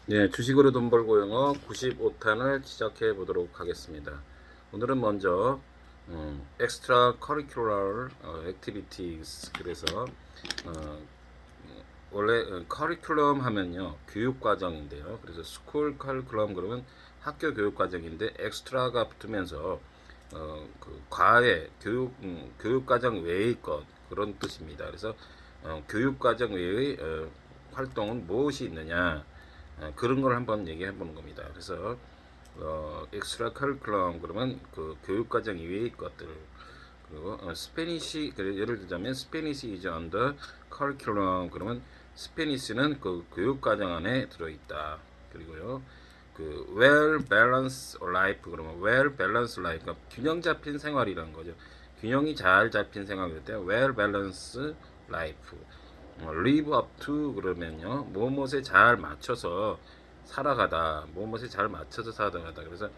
네, 주식으로 돈 벌고 영어 95탄을 시작해 보도록 하겠습니다. 오늘은 먼저 extra curricular activities 그래서 어, 원래 커리큘럼 하면요 교육 과정인데요. 그래서 스쿨 커리큘럼 그러면 학교 교육 과정인데 엑스트라가 붙으면서 그 과외 교육 과정 외의 것 그런 뜻입니다. 그래서 교육 과정 외의 활동은 무엇이 있느냐 그런 걸 한번 얘기해 보는 겁니다. 그래서 엑스트라 커리큘럼 그러면 그 교육 과정 이외의 것들 그리고 스페니시 예를 들자면 스페니시 is under curriculum 그러면 스페니시는 그 교육 과정 안에 들어 있다. 그리고요. 그 well balanced life 그러면 well balanced life 그러니까 균형 잡힌 생활이라는 거죠. 균형이 잘 잡힌 생활일 때 well balanced life. live up to 그러면요. 무엇에 잘 맞춰서 살아가다. 무엇에 잘 맞춰서 살아가다. 그래서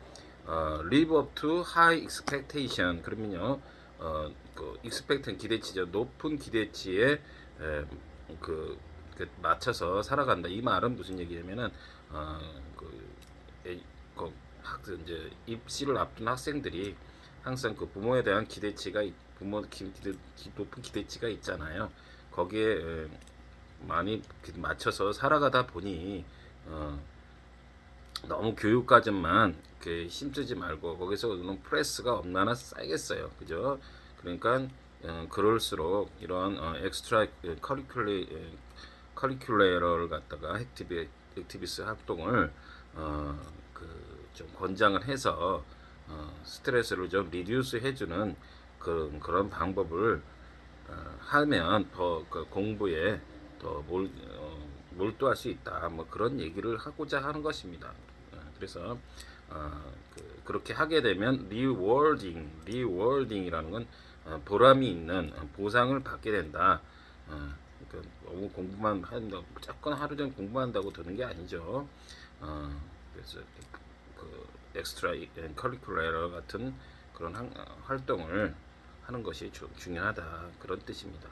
live up to high expectation 그러면요. 그 expect는 기대치죠. 높은 기대치에 그, 맞춰서 살아간다. 이 말은 무슨 얘기냐면은 어, 그, 그 이제 입시를 앞둔 학생들이 항상 그 부모에 대한 기대치가 높은 기대치가 있잖아요. 거기에 많이 맞춰서 살아가다 보니 어, 너무 교육과정만 힘쓰지 말고 거기서 오는 프레스가 얼마나 쌓이겠어요. 그죠? 그러니까 그럴수록 이런 엑스트라 커리큘레를 갖다가 액티비스 활동을 어, 좀 권장을 해서 스트레스를 좀 리듀스 해주는 그런 방법을 하면 더그 공부에 더 몰두할 수 있다. 뭐 그런 얘기를 하고자 하는 것입니다. 그래서 그렇게 하게 되면 리워딩이라는 건 보람이 있는 보상을 받게 된다. 그러니까 너무 공부만 한다, 무조건 하루 종일 공부한다고 되는 게 아니죠. 그래서 그 엑스트라 커리큘러 같은 그런 활동을 하는 것이 중요하다 그런 뜻입니다.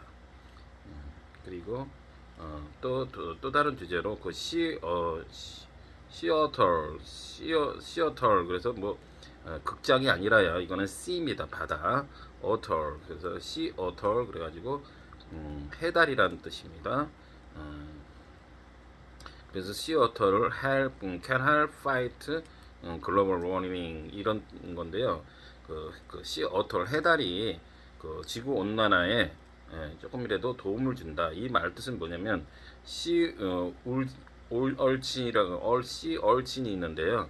그리고 또 다른 주제로 그 시어털 그래서 뭐 극장이 아니라요. 이거는 C입니다. 바다 어털 그래서 시어털 그래가지고 해달이라는 뜻입니다. 그래서 시어터를 can help fight global warming 이런 건데요. 그 시어터 해달이 그 지구 온난화에 조금이라도 도움을 준다. 이 말 뜻은 뭐냐면 시 얼친이라고 시 얼친이 있는데요.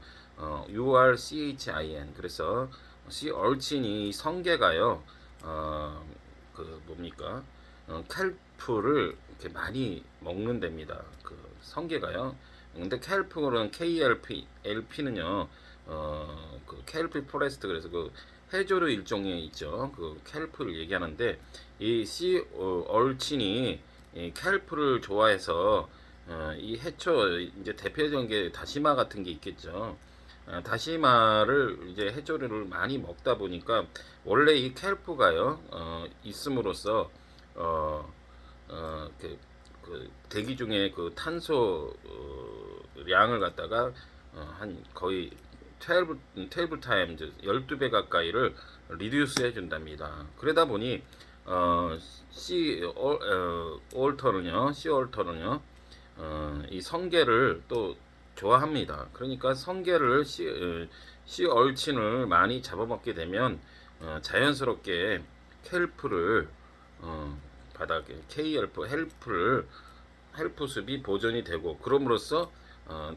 URCHIN 그래서 시 얼친이 성게가요. 그 뭡니까? 캘프를 이렇게 많이 먹는답니다. 그 성게가요. 근데 캘프는 KLP는요. 그 캘프 포레스트 그래서 그 해조류 일종에 있죠. 그 캘프를 얘기하는데 이 씨 얼친이 이 캘프를 좋아해서 이 해초 이제 대표적인 게 다시마 같은 게 있겠죠. 다시마를 이제 해조류를 많이 먹다 보니까 원래 이 캘프가요 있음으로써 어, 그 대기 중에 그 탄소 양을 갖다가 한 거의 12 타임즈 12배 가까이를 리듀스 해준답니다. 그러다 보니 C 얼터는요 이 성게를 또 좋아합니다. 그러니까 성게를 씨 얼친을 많이 잡아먹게 되면 자연스럽게 켈프를 바닥에 헬프 습이 보존이 되고 그럼으로써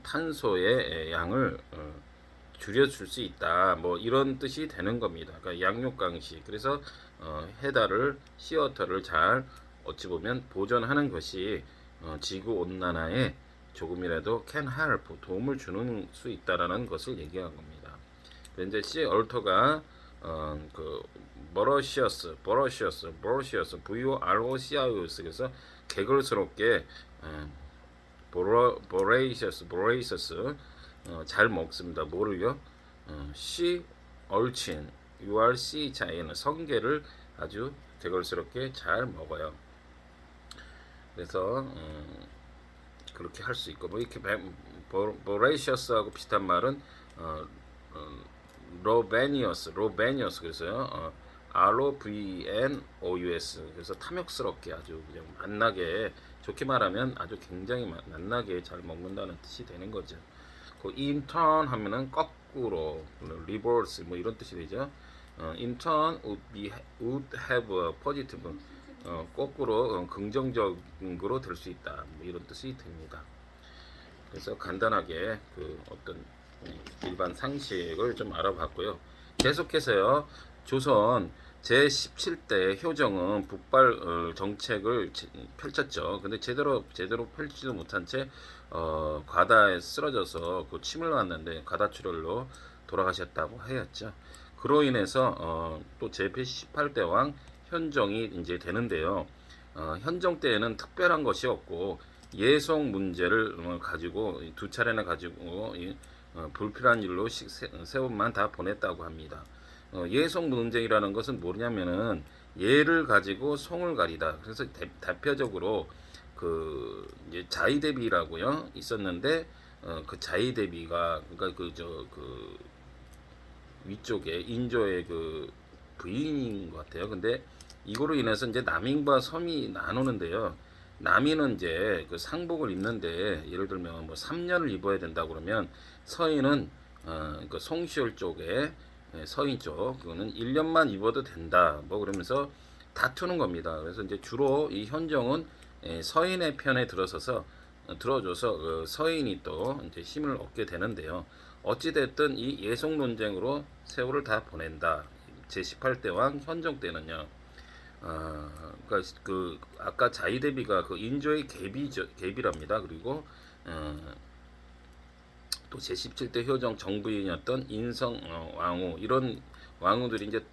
탄소의 양을 줄여줄 수 있다. 뭐 이런 뜻이 되는 겁니다. 그러니까 양육강식. 그래서 해달을 시어터를 잘 어찌 보면 보존하는 것이 지구 온난화에 조금이라도 can help 도움을 주는 수 있다라는 것을 얘기한 겁니다. 이제 시 얼터가 그 버러시어스 VOROCIOS 그래서 개걸스럽게 보레이셔스 잘 먹습니다. 뭐를요? 시 얼친 URC 차이는 성게를 아주 개걸스럽게 잘 먹어요. 그래서 그렇게 할 수 있고 뭐 이렇게 voracious하고 비슷한 말은 ravenous 그래서요. ROVNOUS 그래서 탐욕스럽게 아주 그냥 맛나게 좋게 말하면 아주 굉장히 맛나게 잘 먹는다는 뜻이 되는 거죠. 그 in turn 하면은 거꾸로 reverse 뭐 이런 뜻이 되죠. in turn would have a positive 거꾸로 긍정적으로 될 수 있다 뭐 이런 뜻이 됩니다. 그래서 간단하게 그 어떤 일반 상식을 좀 알아봤고요. 계속해서요. 조선 제17대 효정은 북발 정책을 펼쳤죠. 근데 제대로 펼치지도 못한 채 과다에 쓰러져서 그 침을 놨는데 과다출혈로 돌아가셨다고 하였죠. 그로 인해서 또 제18대 왕 현정이 이제 되는데요. 현정 때에는 특별한 것이 없고 예속 문제를 가지고 두 차례나 가지고 불필요한 일로 세원만 다 보냈다고 합니다. 예속 문제라는 것은 뭐냐면은 예를 가지고 송을 가리다. 그래서 대표적으로 그 이제 자의대비라고요 있었는데 그 자의대비가 그러니까 그 위쪽에 인조의 그 부인인 것 같아요. 근데 이거로 인해서 이제 남인과 섬이 나누는데요. 남인은 이제 그 상복을 입는데 예를 들면 뭐 3년을 입어야 된다 그러면 서인은 그 송시열 쪽에 서인 쪽 그거는 1년만 입어도 된다. 뭐 그러면서 다투는 겁니다. 그래서 이제 주로 이 현정은 서인의 편에 들어줘서 그 서인이 또 이제 힘을 얻게 되는데요. 어찌 됐든 이 예속 논쟁으로 세월을 다 보낸다. 제18대 왕 현종 때는요. 그러니까 그 아까 자의대비가 그 인조의 계비랍니다. 그리고 또 제17대 효정 정부인이었던 인성 왕후 이런 왕후들이 이제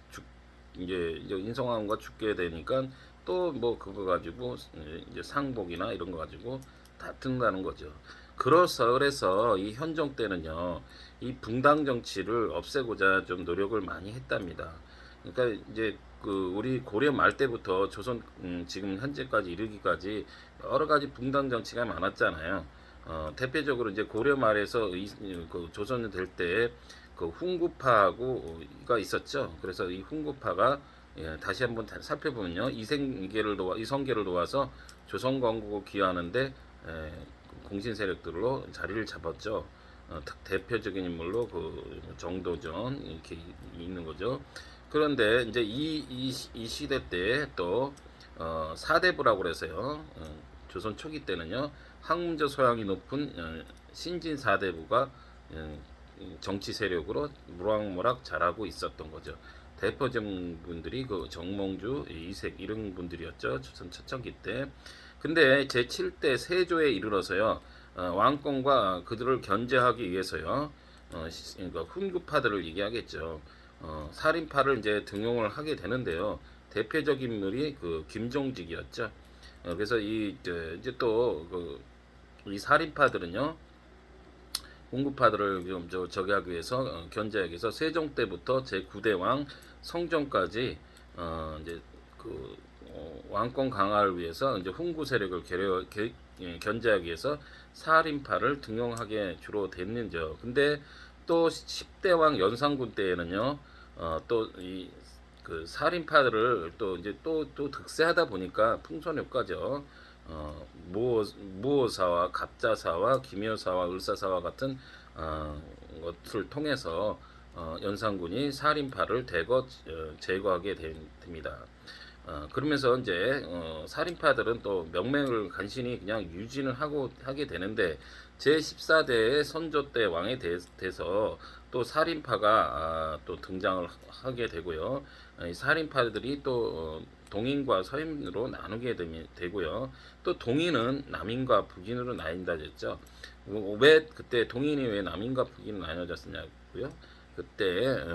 인성왕후가 죽게 되니까 또 뭐 그거 가지고 이제 상복이나 이런 거 가지고 다툰다는 거죠. 그래서 이 현종 때는요, 이 붕당 정치를 없애고자 좀 노력을 많이 했답니다. 그러니까 이제 그 우리 고려 말 때부터 조선 지금 현재까지 이르기까지 여러 가지 붕당 정치가 많았잖아요. 대표적으로 이제 고려 말에서 그 조선이 될 때 그 훈구파가 있었죠. 그래서 이 훈구파가 다시 한번 살펴보면요, 이성계를 도와서 조선 건국을 기여하는데 공신 세력들로 자리를 잡았죠. 대표적인 인물로 그 정도전 이렇게 있는 거죠. 그런데 이제 이 시대 때 또 사대부라고 그래서요. 조선 초기 때는요. 학문적 소양이 높은 신진 사대부가 정치 세력으로 무락무락 자라고 있었던 거죠. 대표적인 분들이 그 정몽주, 이색 이런 분들이었죠. 조선 초창기 때. 근데 제7대 세조에 이르러서요. 왕권과 그들을 견제하기 위해서요. 그러니까 훈구파들을 얘기하겠죠. 살인파를 이제 등용을 하게 되는데요. 대표적인 인물이 그 김종직이었죠. 그래서 이제 또 이 살인파들은요. 훈구파들을 좀 저기하기 위해서 견제하기 위해서 세종 때부터 제9대 왕 성종까지 이제 그 왕권 강화를 위해서 이제 훈구 세력을 견제하기 위해서 살인파를 등용하게 주로 됐는죠. 근데 또 10대 왕 연산군 때에는요, 또 이 그 살인파들을 또 이제 또 득세하다 보니까 풍선효과죠. 무오사와 갑자사와 기묘사와 을사사와 같은 것을 통해서 연산군이 살인파를 대거 제거하게 됩니다. 그러면서 이제 살인파들은 또 명맥을 간신히 그냥 유지는 하게 되는데 제14대의 선조 때 왕에 돼서 또 살인파가 또 등장을 하게 되고요. 이 살인파들이 또 동인과 서인으로 나누게 되고요. 또 동인은 남인과 북인으로 나뉜다 했죠. 왜 그때 동인이 왜 남인과 북인으로 나눠졌냐고요? 그때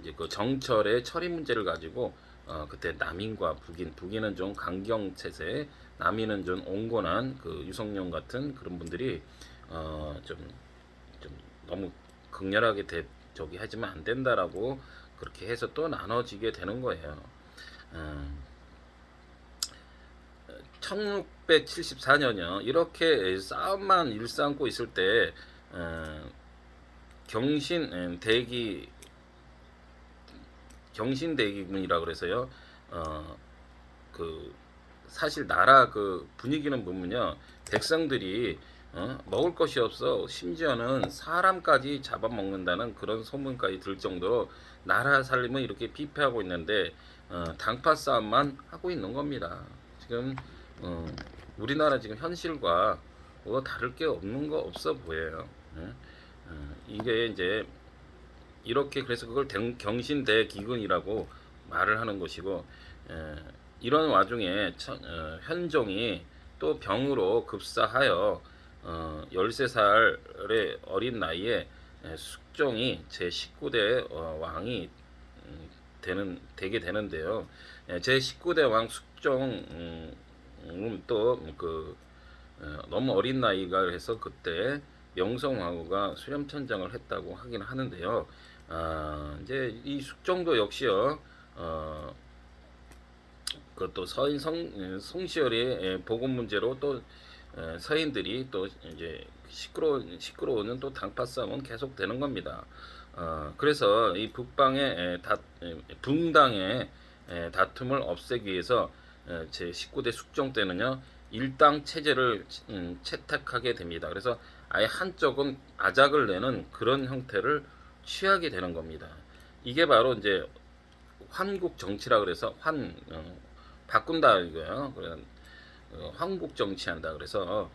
이제 그 정철의 처리 문제를 가지고 그때 남인과 북인은 좀 강경 체제, 남인은 좀 온건한 그 유성룡 같은 그런 분들이 좀 너무 극렬하게 저기 하지면 안 된다라고 그렇게 해서 또 나눠지게 되는 거예요. 1674년이요. 이렇게 싸움만 일삼고 있을 때 경신 대기 경신대기군이라 그래서요. 그 사실 나라 그 분위기는 보면요. 백성들이 먹을 것이 없어 심지어는 사람까지 잡아먹는다는 그런 소문까지 들 정도로 나라 살림은 이렇게 피폐하고 있는데 당파 싸움만 하고 있는 겁니다. 지금 우리나라 지금 현실과 뭐 다를 게 없는 거 없어 보여요. 이게 이제 이렇게 그래서 그걸 경신대기근이라고 말을 하는 것이고 이런 와중에 현종이 또 병으로 급사하여 13살의 어린 나이에 숙종이 제19대 왕이 되게 되는데요. 제19대 왕 숙종 또그 너무 어린 나이가 해서 그때 명성황후가 수렴천장을 했다고 하긴 하는데요. 이제 이 숙종도 역시요. 그것도 서인 성시열의 복원 문제로 또 서인들이 또 이제 시끄러우는 또 당파 싸움은 계속 되는 겁니다. 그래서 이 붕당의 다툼을 없애기 위해서 제 19대 숙종 때는요 일당 체제를 채택하게 됩니다. 그래서 아예 한쪽은 아작을 내는 그런 형태를 취하게 되는 겁니다. 이게 바로 이제 환국 정치라 그래서 바꾼다 이거예요. 황국 정치한다. 그래서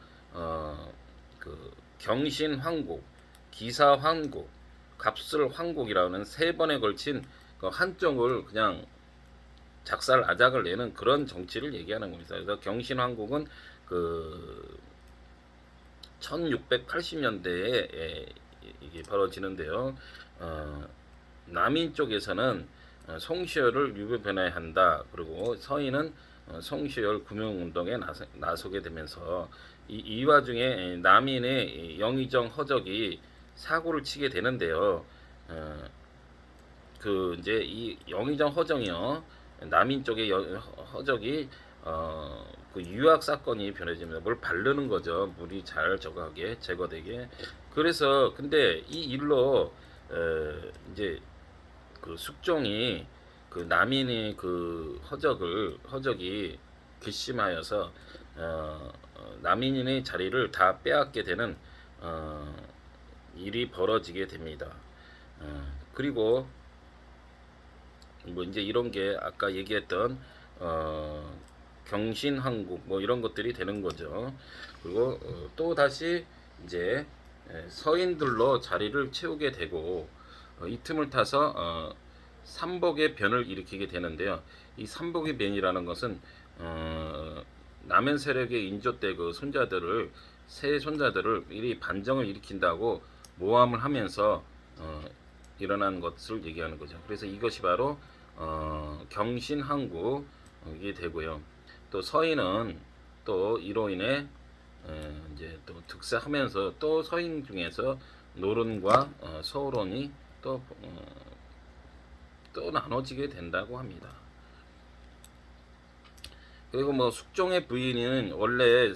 그 경신 황국, 기사 황국, 갑술 황국이라는 세 번에 걸친 그 한쪽을 그냥 작살 아작을 내는 그런 정치를 얘기하는 겁니다. 그래서 경신 황국은 그 1680년대에 이게 벌어지는데요. 남인 쪽에서는 송시열을 유교변화해야 한다. 그리고 서인은 송시열 금융운동에 나서게 되면서 이 와중에 남인의 영의정 허적이 사고를 치게 되는데요. 그 이제 이 영의정 허정이요. 남인 쪽의 허적이 그 유학 사건이 변해집니다. 뭘 바르는 거죠. 물이 잘 저거하게 제거되게. 그래서 근데 이 일로 이제 그 숙종이 그 남인이 그 허적이 괘씸하여서 남인의 자리를 다 빼앗게 되는 일이 벌어지게 됩니다. 그리고 뭐 이제 이런 게 아까 얘기했던 경신한국 뭐 이런 것들이 되는 거죠. 그리고 또 다시 이제 서인들로 자리를 채우게 되고 이 틈을 타서 삼복의 변을 일으키게 되는데요. 이 삼복의 변이라는 것은 남현 세력의 인조 때 그 새 손자들을 미리 반정을 일으킨다고 모함을 하면서 일어난 것을 얘기하는 거죠. 그래서 이것이 바로 경신한국이 되고요. 또 서인은 또 이로 인해 이제 또 득세하면서 또 서인 중에서 노론과 서론이 또 나눠지게 된다고 합니다. 그리고 뭐 숙종의 부인은 원래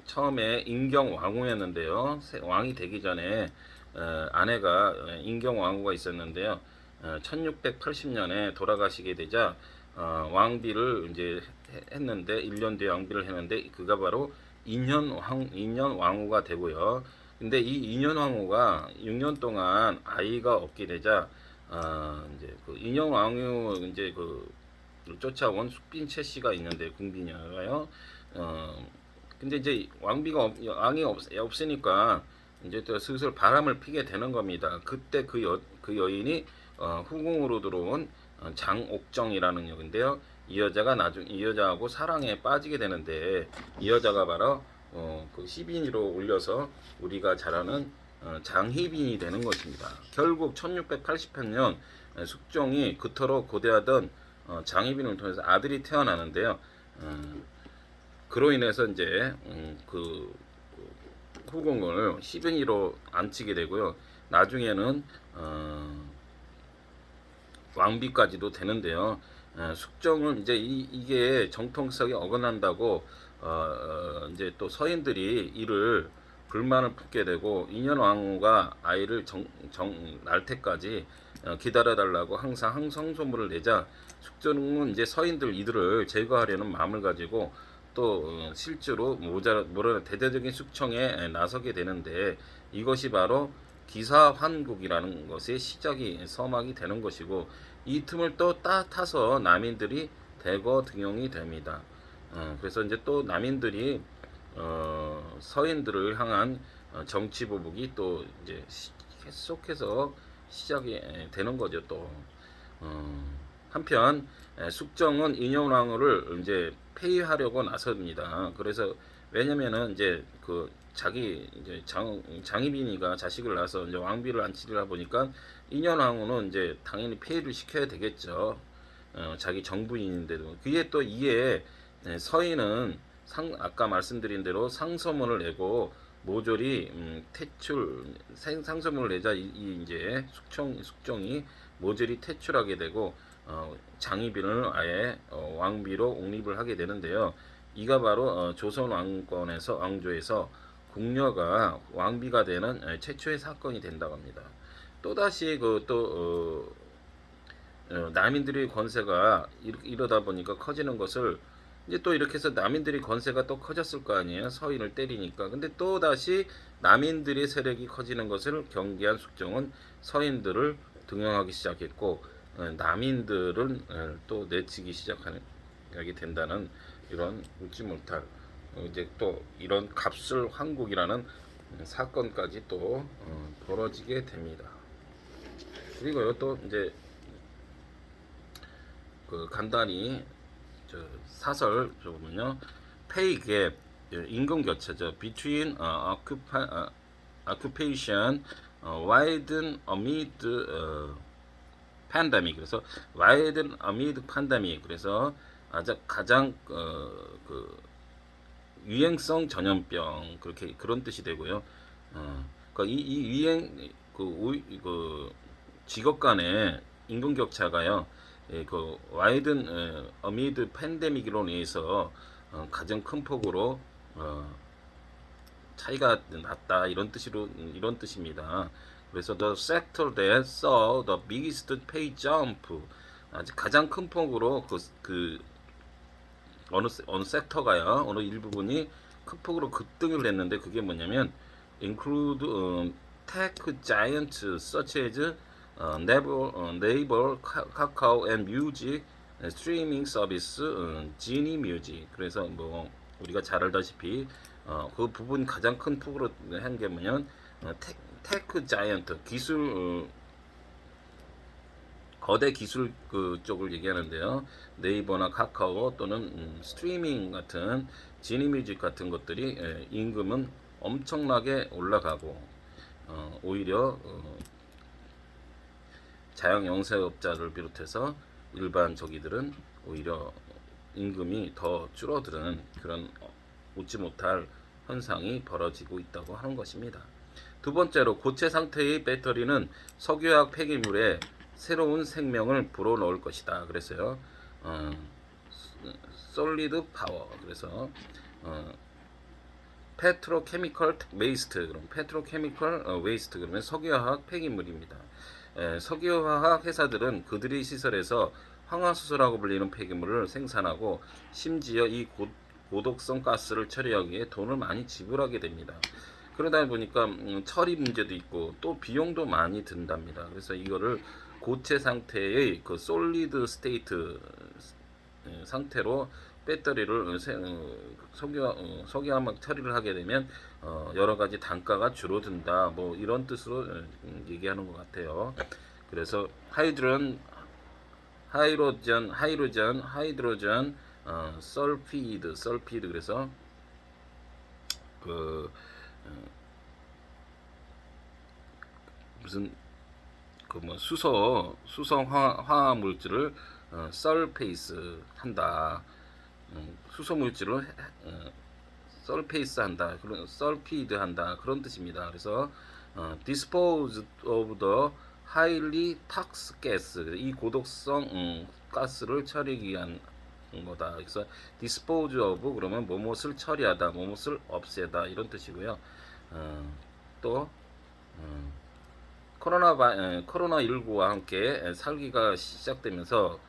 처음에 인경왕후였는데요. 왕이 되기 전에 아내가 인경왕후가 있었는데요. 1680년에 돌아가시게 되자 왕비를 이제 했는데 1년 뒤에 왕비를 했는데 그가 바로 인현왕후가 되고요. 근데 이 인현왕후가 6년 동안 아이가 없게 되자 이제 그 인현왕후 이제 그 쫓아온 숙빈 최 씨가 있는데 궁빈이가요. 근데 이제 왕이 없으니까 이제 또 슬슬 바람을 피게 되는 겁니다. 그때 그 여인이 후궁으로 들어온 장옥정이라는 역인데요. 이 여자하고 사랑에 빠지게 되는데 이 여자가 바로 그 시빈이로 올려서 우리가 잘 아는 장희빈이 되는 것입니다. 결국 1688년 숙종이 그토록 고대하던 장희빈을 통해서 아들이 태어나는데요. 그로 인해서 이제 그 후궁을 시빈이로 앉히게 되고요. 나중에는 왕비까지도 되는데요. 숙종은 이제 이게 정통성이 어긋난다고 이제 또 서인들이 이를 불만을 품게 되고 인현 왕후가 아이를 날 때까지 기다려달라고 항상 항성소문을 내자 숙종은 이제 서인들 이들을 제거하려는 마음을 가지고 또 실제로 모자라 대대적인 숙청에 나서게 되는데 이것이 바로 기사환국이라는 것의 시작이 서막이 되는 것이고 이 틈을 또 타서 남인들이 대거 등용이 됩니다. 그래서 이제 또 남인들이 서인들을 향한 정치 보복이 또 이제 계속해서 시작이 되는 거죠. 또 한편 숙정은 인현왕후를 이제 폐위하려고 나섭니다. 그래서 왜냐면은 이제 그 자기 이제 장희빈이가 자식을 낳아서 이제 왕비를 안치리라 보니까 인현왕후는 이제 당연히 폐위를 시켜야 되겠죠. 자기 정부인인데도 그게 또 이에 서인은 아까 말씀드린 대로 상소문을 내고 모조리 퇴출 상소문을 내자 이제 숙종이 모조리 퇴출하게 되고 장희빈을 아예 왕비로 옹립을 하게 되는데요. 이가 바로 조선 왕조에서 궁녀가 왕비가 되는 최초의 사건이 된다고 합니다. 또다시 남인들의 권세가 이러다 보니까 커지는 것을 이제 또 이렇게 해서 남인들의 권세가 또 커졌을 거 아니에요. 서인을 때리니까. 근데 또 다시 남인들의 세력이 커지는 것을 경계한 숙종은 서인들을 등용하기 시작했고 남인들은 또 내치기 시작하게 된다는 이런 웃지 못할 이제 또 이런 갑술 황국이라는 사건까지 또 벌어지게 됩니다. 그리고요 또 이제 그 간단히 사설 보면요 pay gap 임금 격차죠 between occupation widen amid pandemic 그래서 widen amid pandemic 그래서 가장 그 유행성 전염병 그런 뜻이 되고요. 그러니까 이 유행 그 직업 간의 임금 격차가요. 그 와이든 어미드 팬데믹으로 인해서 가장 큰 폭으로 차이가 났다 이런 뜻입니다. 그래서 the sector that saw the biggest pay jump 아직 가장 큰 폭으로 그 어느 섹터가요 어느 일부분이 큰 폭으로 급등을 했는데 그게 뭐냐면 include tech giants such as 네이버, 카카오 and 뮤직 스트리밍 서비스 지니 뮤직 그래서 뭐 우리가 잘 알다시피 그 부분 가장 큰 폭으로 한 게 뭐냐면 테크 자이언트 기술 거대 기술 그 쪽을 얘기하는데요. 네이버나 카카오 또는 스트리밍 같은 지니뮤직 같은 것들이 임금은 엄청나게 올라가고 오히려 자영 영세업자를 비롯해서 일반 저기들은 오히려 임금이 더 줄어드는 그런 웃지 못할 현상이 벌어지고 있다고 하는 것입니다. 두 번째로 고체 상태의 배터리는 석유화학 폐기물에 새로운 생명을 불어넣을 것이다. 그래서요. 솔리드 파워. 그래서 페트로케미컬 웨이스트. 그럼 페트로케미컬 웨이스트 그러면 석유화학 폐기물입니다. 석유화학 회사들은 그들의 시설에서 황화수소라고 불리는 폐기물을 생산하고 심지어 이 고독성 가스를 처리하기 위해 돈을 많이 지불하게 됩니다. 그러다 보니까 처리 문제도 있고 또 비용도 많이 든답니다. 그래서 이거를 고체 상태의 그 솔리드 스테이트 상태로 배터리를 석유화학 처리를 하게 되면 여러 가지 단가가 줄어든다. 뭐 이런 뜻으로 얘기하는 것 같아요. 그래서 하이드로전, 설피드 그래서 그 무슨 그 뭐 수성 화학 물질을 설페이스 한다. 수소 물질을 설페이스 한다. 그런 설피드 한다. 그런 뜻입니다. 그래서 dispose of the highly toxic gas 이 고독성 가스를 처리하기 위한 거다. 그래서 dispose of 그러면 뭐뭇을 처리하다, 뭐뭇을 없애다 이런 뜻이고요. 또 코로나19와 함께 살기가 시작되면서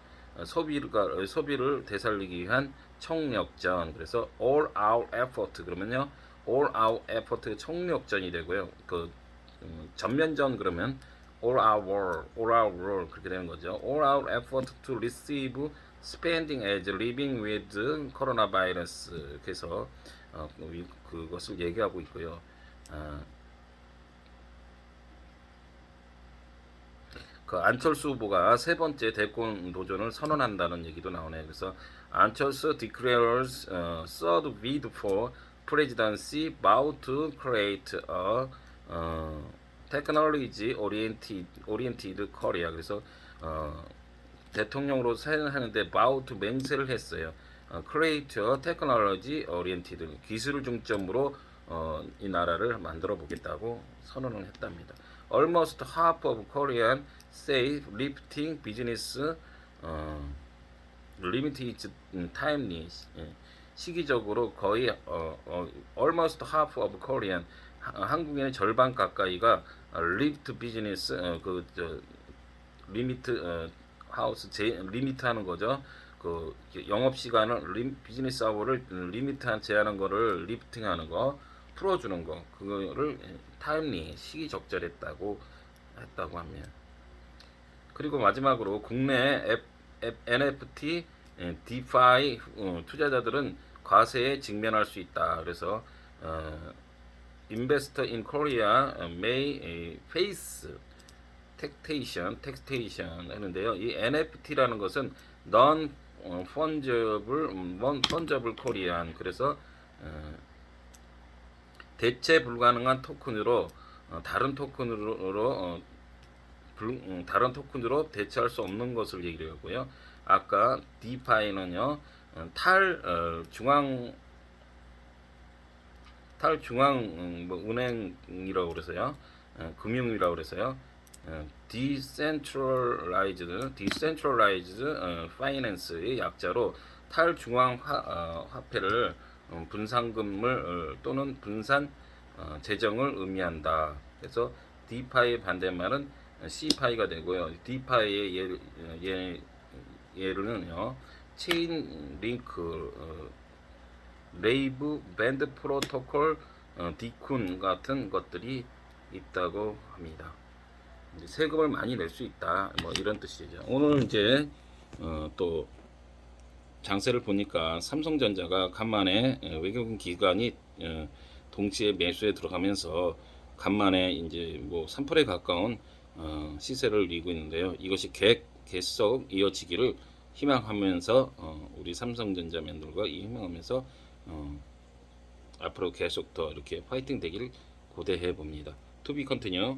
소비를 되살리기 위한 총력전. 그래서 all out effort 그러면요, all out effort 총력전이 되고요. 전면전 그러면 all out war 그렇게 되는 거죠. all out effort to receive spending as living with coronavirus. 그래서 그것을 얘기하고 있고요. 안철수 후보가 세 번째 대권 도전을 선언한다는 얘기도 나오네요. 그래서 안철수 declares third bid for presidency about to create a technology oriented Korea. 그래서 대통령으로 사용하는데 about 맹세를 했어요. create a technology oriented 기술을 중점으로 이 나라를 만들어 보겠다고 선언을 했답니다. Almost half of Korean say lifting business limited timely. 시기적으로 거의 almost half of Korean 한국인의 절반 가까이가 lift business 리미트 하우스 리미트하는 거죠. 영업 시간을 비즈니스 아워를 리미트한 제한한 거를 리프팅하는 거, 풀어주는 거, 그거를 타임리 시기적절했다고 합니다. 그리고 마지막으로 국내 NFT, DeFi 투자자들은 과세에 직면할 수 있다. 그래서 Investor in Korea may face taxation 하는데요. 이 NFT라는 것은 non-fungible Korean. 그래서 대체 불가능한 토큰으로 다른 토큰으로 대체할 수 없는 것을 얘기를 하고요. 아까 DeFi는요, 탈중앙 은행이라고 그래서요, 금융이라고 그래서요. decentralized finance의 약자로 탈중앙 화폐를 분산금을 또는 분산 재정을 의미한다. 그래서 DeFi의 반대말은 CeFi가 되고요. DeFi의 예로는요, 체인 링크, 레이브 밴드 프로토콜, 디쿤 같은 것들이 있다고 합니다. 세금을 많이 낼 수 있다, 뭐 이런 뜻이죠. 오늘 이제 또 장세를 보니까 삼성전자가 간만에 외국인 기관이 동시에 매수에 들어가면서 간만에 이제 뭐 3%에 가까운 시세를 이고 있는데요. 이것이 계속 이어지기를 희망하면서 우리 삼성전자 멘들과 희망하면서 앞으로 계속 더 이렇게 파이팅 되기를 고대해 봅니다. To be continue.